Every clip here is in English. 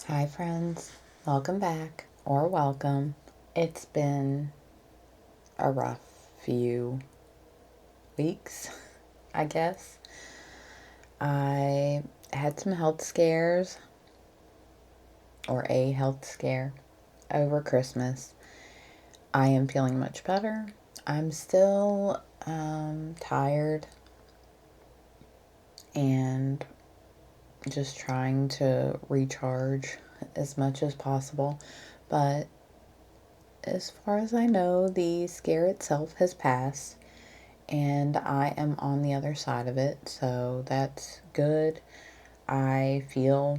Hi friends, welcome back or welcome. It's been a rough few weeks, I guess. I had some health scares or a health scare over Christmas. I am feeling much better. I'm still tired and just trying to recharge as much as possible, but as far as I know, the scare itself has passed and I am on the other side of it, so that's good. I feel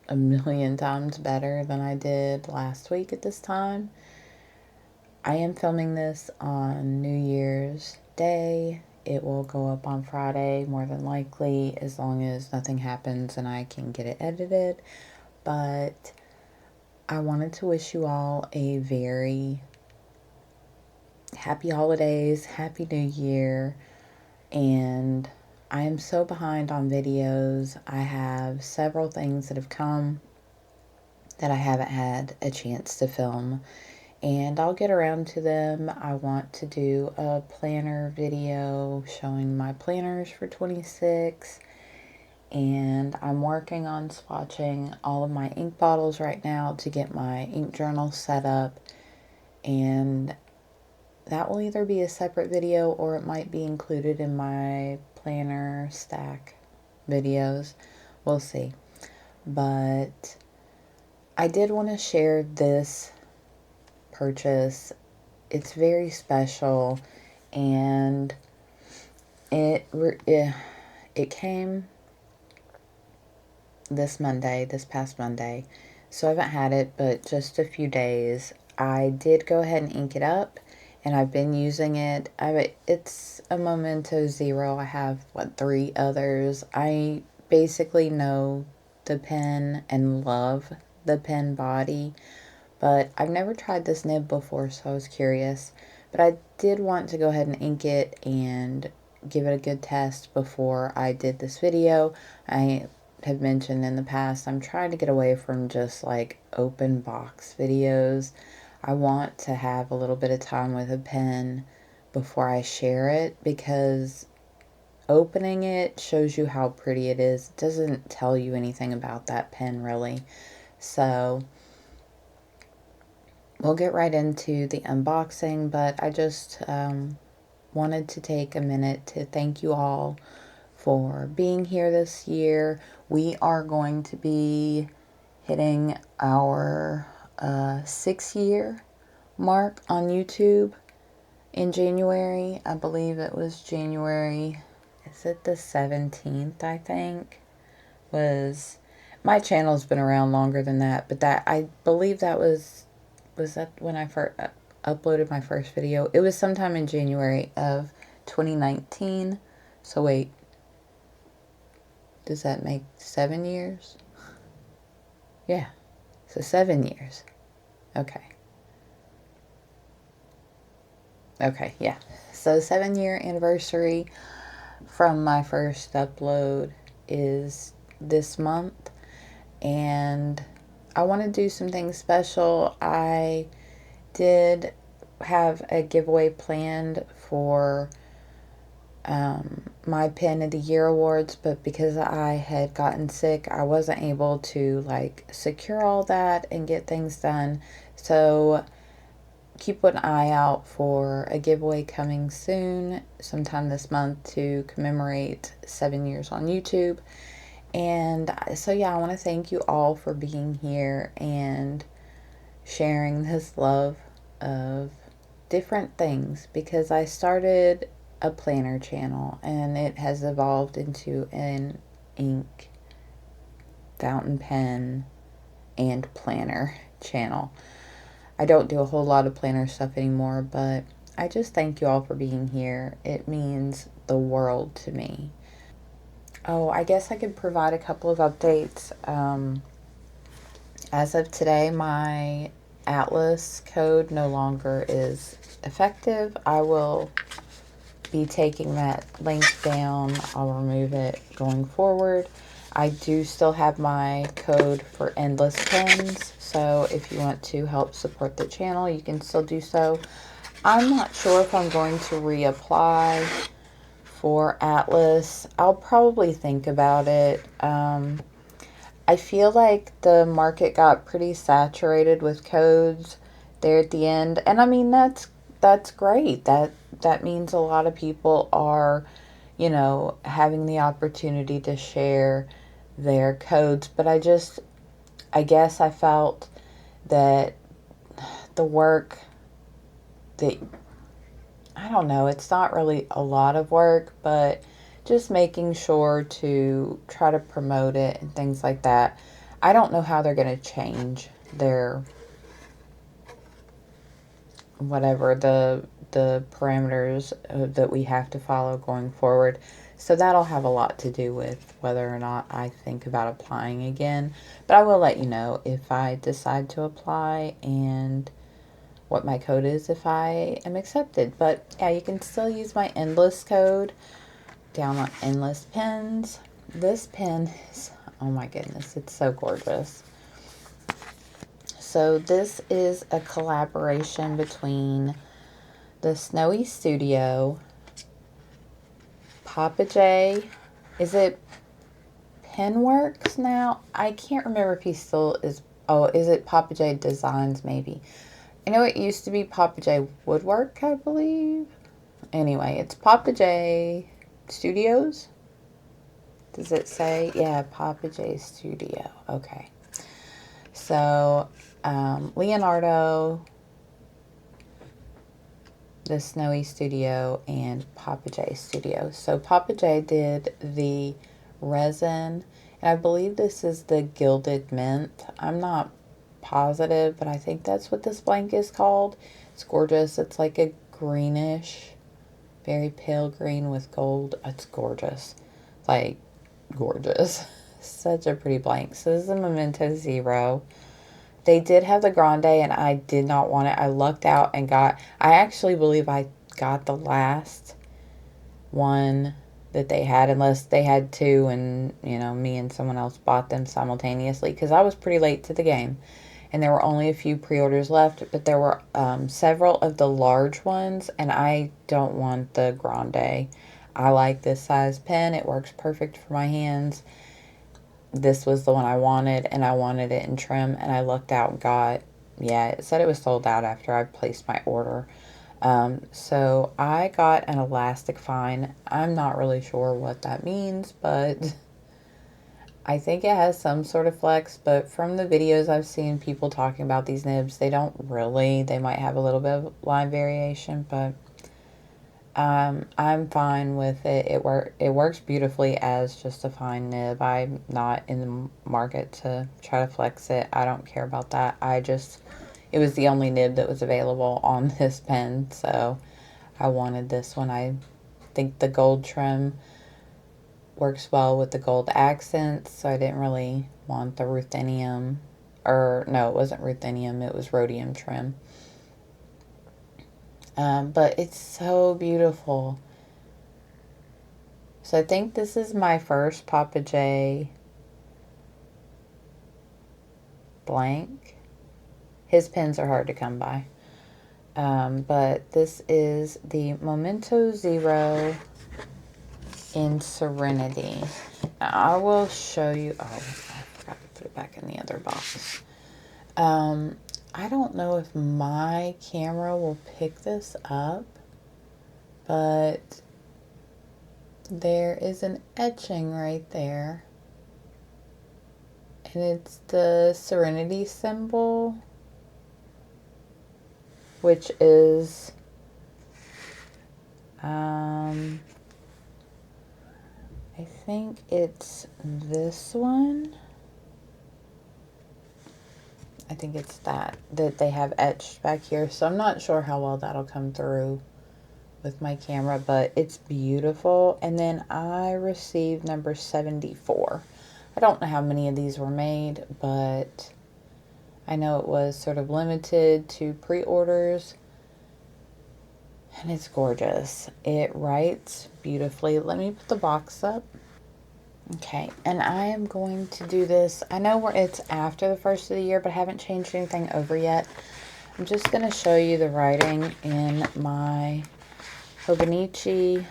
a million times better than I did last week at this time. I am filming this on New Year's Day. It will go up on Friday, more than likely, as long as nothing happens and I can get it edited. But I wanted to wish you all a very happy holidays, happy new year, and I am so behind on videos. I have several things that have come that I haven't had a chance to film, and I'll get around to them. I want to do a planner video showing my planners for 26, and I'm working on swatching all of my ink bottles right now to get my ink journal set up, and that will either be a separate video or it might be included in my planner stack videos. We'll see. But I did want to share this purchase. It's very special, and it came this past Monday. So I haven't had it but just a few days. I did go ahead and ink it up, and I've been using it. It's a Momento Zero. I have, 3 others. I basically know the pen and love the pen body, but I've never tried this nib before, so I was curious. But I did want to go ahead and ink it and give it a good test before I did this video. I have mentioned in the past, I'm trying to get away from just like open box videos. I want to have a little bit of time with a pen before I share it, because opening it shows you how pretty it is. It doesn't tell you anything about that pen really. So we'll get right into the unboxing, but I just wanted to take a minute to thank you all for being here this year. We are going to be hitting our 6-year mark on YouTube in January. I believe it was January, is it the 17th, I think, was, my channel's been around longer than that, but that, I believe that was that when I first uploaded my first video. It was sometime in January of 2019. So wait, does that make 7 years? Yeah, so 7 years. Okay, yeah. So 7-year anniversary from my first upload is this month, and I want to do something special. I did have a giveaway planned for my Pen of the Year awards, but because I had gotten sick, I wasn't able to secure all that and get things done. So keep an eye out for a giveaway coming soon, sometime this month, to commemorate 7 years on YouTube. And so yeah, I want to thank you all for being here and sharing this love of different things, because I started a planner channel and it has evolved into an ink, fountain pen, and planner channel. I don't do a whole lot of planner stuff anymore, but I just thank you all for being here. It means the world to me. Oh, I guess I could provide a couple of updates. As of today, my Atlas code no longer is effective. I will be taking that link down. I'll remove it going forward. I do still have my code for endless pens, so if you want to help support the channel, you can still do so. I'm not sure if I'm going to reapply for Atlas. I'll probably think about it. I feel like the market got pretty saturated with codes there at the end, and I mean that's great. That means a lot of people are, having the opportunity to share their codes, but I guess I felt that the work that I don't know, it's not really a lot of work, but just making sure to try to promote it and things like that. I don't know how they're going to change their whatever the parameters that we have to follow going forward. So that'll have a lot to do with whether or not I think about applying again. But I will let you know if I decide to apply and what my code is if I am accepted. But yeah, you can still use my endless code down on endless pens. This pen is, oh my goodness, it's so gorgeous. So this is a collaboration between the Snowy Studio, Papa J. Is it Penworks now? I can't remember if he still is. Oh, is it Papa J Designs maybe? I know it used to be Papa J Woodwork, I believe. Anyway, it's Papa J Studios. Does it say? Yeah, Papa J Studio. Okay. So, Leonardo, the Snowy Studio, and Papa J Studio. So Papa J did the resin, and I believe this is the gilded mint. I'm not positive, but I think that's what this blank is called. It's gorgeous. It's like a greenish, very pale green with gold. It's gorgeous. Like, gorgeous. Such a pretty blank. So this is a Momento Zero. They did have the Grande, and I did not want it. I lucked out and I actually believe I got the last one that they had, unless they had two and, me and someone else bought them simultaneously, because I was pretty late to the game. And there were only a few pre-orders left, but there were several of the large ones, and I don't want the Grande. I like this size pen. It works perfect for my hands. This was the one I wanted, and I wanted it in trim, and I looked out and it said it was sold out after I placed my order. So I got an elastic fine. I'm not really sure what that means, but I think it has some sort of flex, but from the videos I've seen people talking about these nibs, they might have a little bit of line variation, but I'm fine with it. It works beautifully as just a fine nib. I'm not in the market to try to flex it. I don't care about that. It was the only nib that was available on this pen, so I wanted this one. I think the gold trim works well with the gold accents, so I didn't really want the ruthenium, or no, it wasn't ruthenium, it was rhodium trim. But it's so beautiful. So I think this is my first Papa J blank. His pens are hard to come by. But this is the Momento Zero in Serenity. Now, I will show you. Oh, I forgot to put it back in the other box. I don't know if my camera will pick this up, but there is an etching right there, and it's the Serenity symbol, which is I think it's this one. I think it's that they have etched back here. So I'm not sure how well that'll come through with my camera, but it's beautiful. And then I received number 74. I don't know how many of these were made, but I know it was sort of limited to pre-orders. And it's gorgeous. It writes beautifully. Let me put the box up. Okay, and I am going to do this. I know where it's after the first of the year, but I haven't changed anything over yet. I'm just going to show you the writing in my Hobonichi.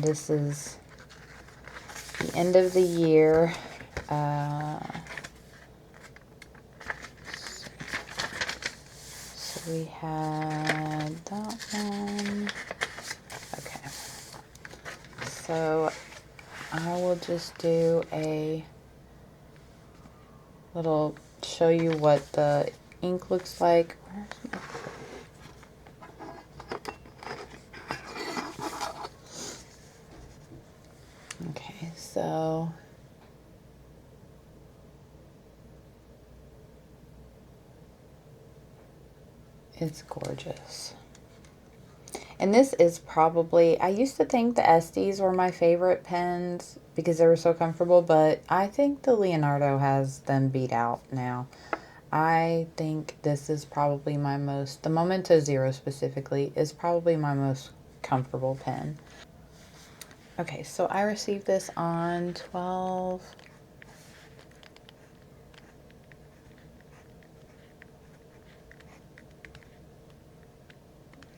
This is the end of the year. So we had that one. Okay. So I will just do a little, show you what the ink looks like. Okay, so it's gorgeous. And this is probably, I used to think the Estes were my favorite pens because they were so comfortable, but I think the Leonardo has them beat out now. I think this is probably my most, the Momento Zero specifically, is probably my most comfortable pen. Okay, so I received this on 12.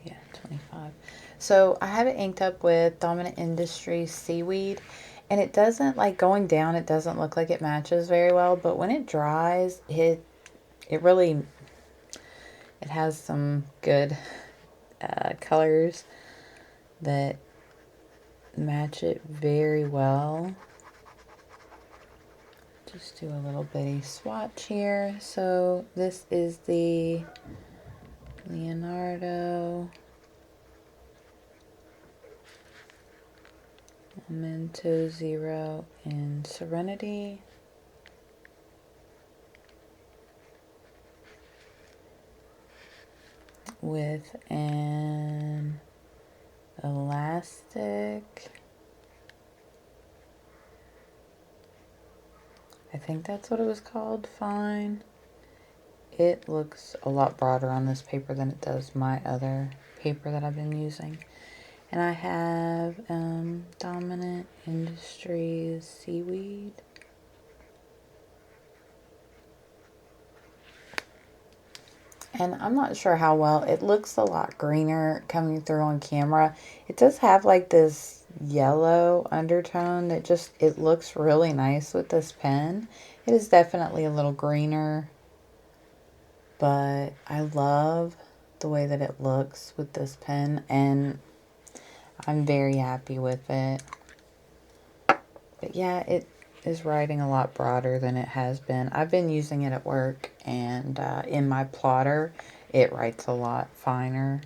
Yeah, 25. So I have it inked up with Dominant Industries Seaweed, and it doesn't, like, going down, it doesn't look like it matches very well, but when it dries, it really, it has some good colors that match it very well. Just do a little bitty swatch here. So this is the Leonardo Momento Zero in Serenity. With an elastic. I think that's what it was called. Fine. It looks a lot broader on this paper than it does my other paper that I've been using. And I have Dominant Industries Seaweed. And I'm not sure how well, it looks a lot greener coming through on camera. It does have like this yellow undertone that just, it looks really nice with this pen. It is definitely a little greener, but I love the way that it looks with this pen, and I'm very happy with it. But yeah, it is writing a lot broader than it has been. I've been using it at work, and in my plotter, it writes a lot finer.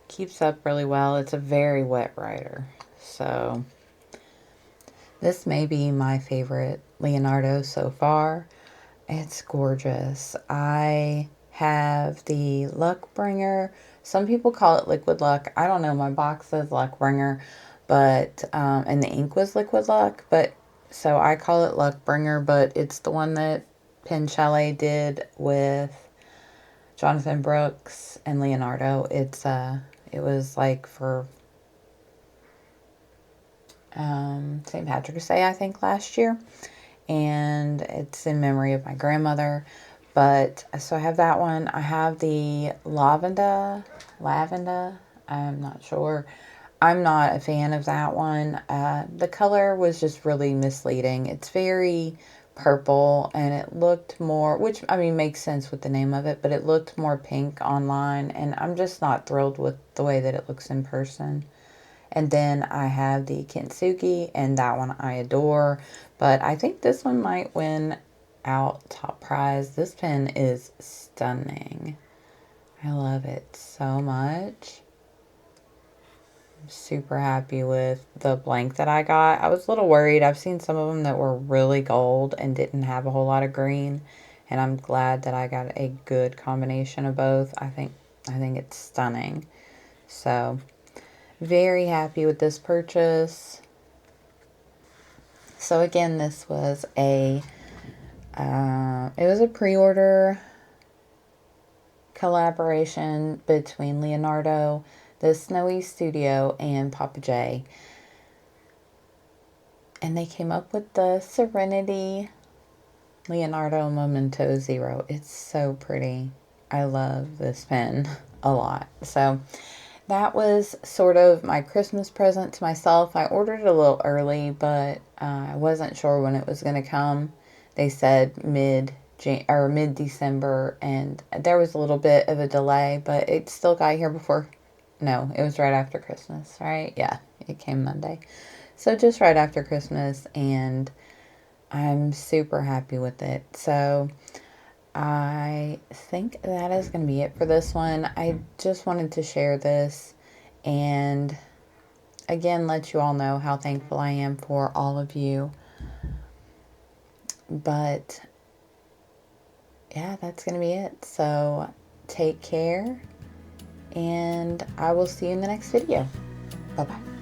Keeps up really well. It's a very wet writer. So this may be my favorite Leonardo so far. It's gorgeous. I have the Luck Bringer. Some people call it Liquid Luck. I don't know. My box says Luck Bringer, but and the ink was Liquid Luck, but so I call it Luck Bringer, but it's the one that Pen Chalet did with Jonathan Brooks and Leonardo. It was like for St. Patrick's Day, I think, last year, and it's in memory of my grandmother. But so I have that one. I have the lavender. I'm not sure. I'm not a fan of that one. The color was just really misleading. It's very purple, and it looked more, which I mean makes sense with the name of it, but it looked more pink online, and I'm just not thrilled with the way that it looks in person. And then I have the Kintsugi, and that one I adore. But I think this one might win out top prize. This pen is stunning. I love it so much. I'm super happy with the blank that I got. I was a little worried. I've seen some of them that were really gold and didn't have a whole lot of green. And I'm glad that I got a good combination of both. I think I think it's stunning. So very happy with this purchase. So again, this was a pre-order collaboration between Leonardo, the Snowy Studio, and Papa J. And they came up with the Serenity Leonardo Momento Zero. It's so pretty. I love this pen a lot. So that was sort of my Christmas present to myself. I ordered it a little early, but I wasn't sure when it was going to come. They said mid-December, and there was a little bit of a delay, but it still got here before. No, it was right after Christmas, right? Yeah, it came Monday. So just right after Christmas, and I'm super happy with it. So I think that is going to be it for this one. I just wanted to share this and again let you all know how thankful I am for all of you. But yeah, that's going to be it. So take care, and I will see you in the next video. Bye-bye.